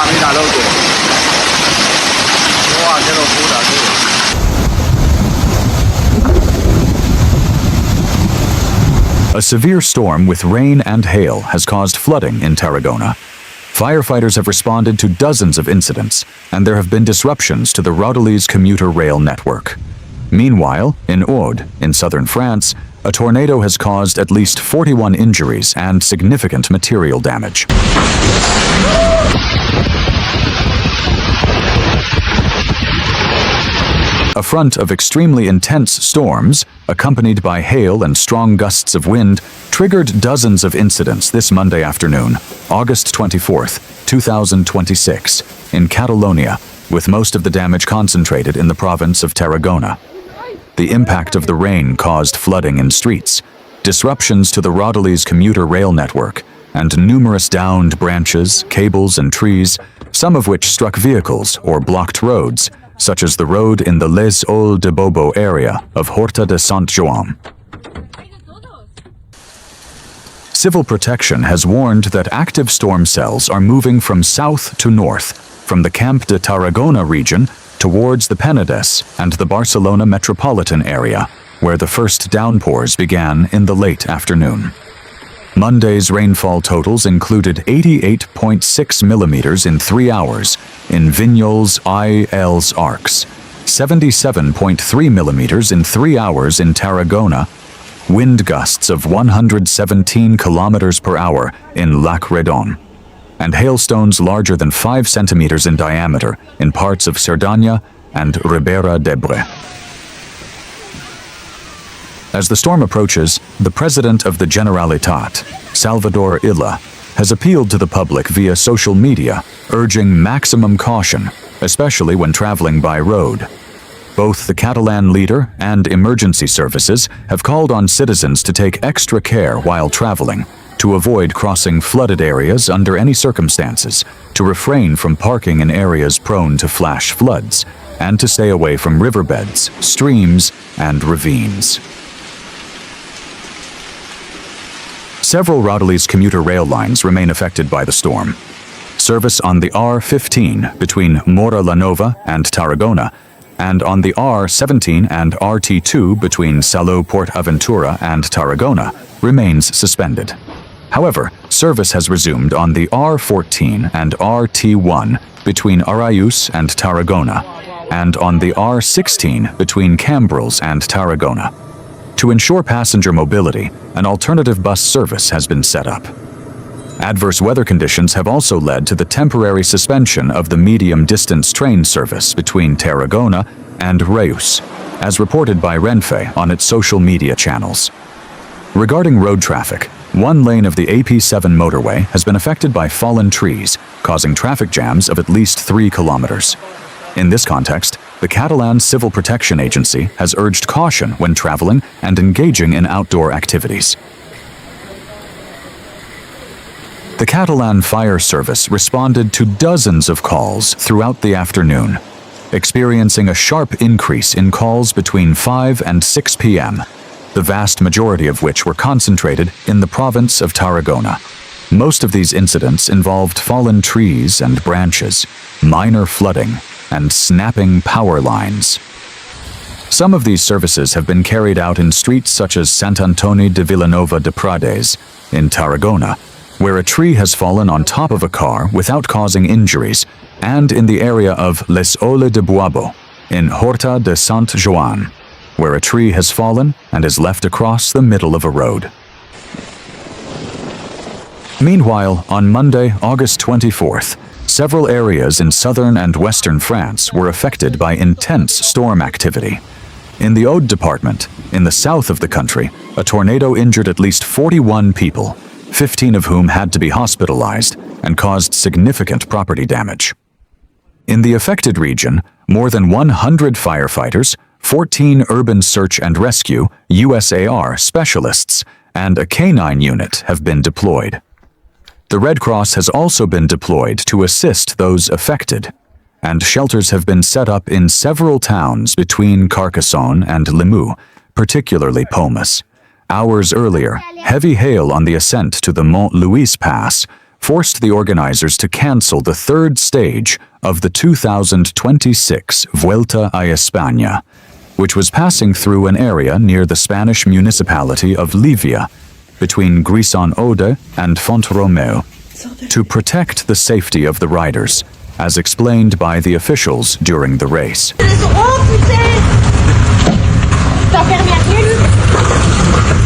mira, loco. Buah, qué locura, tío. A severe storm with rain and hail has caused flooding in Tarragona. Firefighters have responded to dozens of incidents, and there have been disruptions to the Rodalies commuter rail network. Meanwhile, in Aude, in southern France, a tornado has caused at least 41 injuries and significant material damage. A front of extremely intense storms, accompanied by hail and strong gusts of wind, triggered dozens of incidents this Monday afternoon, August 24th, 2026, in Catalonia, with most of the damage concentrated in the province of Tarragona. The impact of the rain caused flooding in streets, disruptions to the Rodalies commuter rail network, and numerous downed branches, cables, and trees, some of which struck vehicles or blocked roads, such as the road in the Les Aules de Bobo area of Horta de Sant Joan. Civil Protection has warned that active storm cells are moving from south to north, from the Camp de Tarragona region towards the Penedès and the Barcelona metropolitan area, where the first downpours began in the late afternoon. Monday's rainfall totals included 88.6 millimeters in 3 hours in Vignoles IL's Arcs, 77.3 millimeters in 3 hours in Tarragona, wind gusts of 117 kilometers per hour in Lac Redon, and hailstones larger than 5 centimeters in diameter in parts of Cerdagne and Ribera d'Ebre. As the storm approaches, the President of the Generalitat, Salvador Illa, has appealed to the public via social media, urging maximum caution, especially when traveling by road. Both the Catalan leader and emergency services have called on citizens to take extra care while traveling, to avoid crossing flooded areas under any circumstances, to refrain from parking in areas prone to flash floods, and to stay away from riverbeds, streams, and ravines. Several Rodalies commuter rail lines remain affected by the storm. Service on the R15 between Mora la Nova and Tarragona, and on the R17 and RT2 between Salou Port Aventura and Tarragona remains suspended. However, service has resumed on the R14 and RT1 between Araius and Tarragona, and on the R16 between Cambrils and Tarragona. To ensure passenger mobility, an alternative bus service has been set up. Adverse weather conditions have also led to the temporary suspension of the medium-distance train service between Tarragona and Reus, as reported by Renfe on its social media channels. Regarding road traffic, one lane of the AP7 motorway has been affected by fallen trees, causing traffic jams of at least 3 kilometers. In this context, the Catalan Civil Protection Agency has urged caution when traveling and engaging in outdoor activities. The Catalan Fire Service responded to dozens of calls throughout the afternoon, experiencing a sharp increase in calls between 5 and 6 p.m., the vast majority of which were concentrated in the province of Tarragona. Most of these incidents involved fallen trees and branches, minor flooding, and snapping power lines. Some of these services have been carried out in streets such as Sant Antoni de Vilanova de Prades in Tarragona, where a tree has fallen on top of a car without causing injuries, and in the area of Les Aules de Bobo in Horta de Sant Joan, where a tree has fallen and is left across the middle of a road. Meanwhile, on Monday, August 24th, several areas in southern and western France were affected by intense storm activity. In the Aude department, in the south of the country, a tornado injured at least 41 people, 15 of whom had to be hospitalized, and caused significant property damage. In the affected region, more than 100 firefighters, 14 urban search and rescue USAR specialists, and a canine unit have been deployed. The Red Cross has also been deployed to assist those affected, and shelters have been set up in several towns between Carcassonne and Limoux, particularly Pomas. Hours earlier, heavy hail on the ascent to the Mont Louis Pass forced the organizers to cancel the third stage of the 2026 Vuelta a España, which was passing through an area near the Spanish municipality of Livia, between Aude and Font-Romeu, to protect the safety of the riders, as explained by the officials during the race. Oh putain! T'as permis à qui, lui?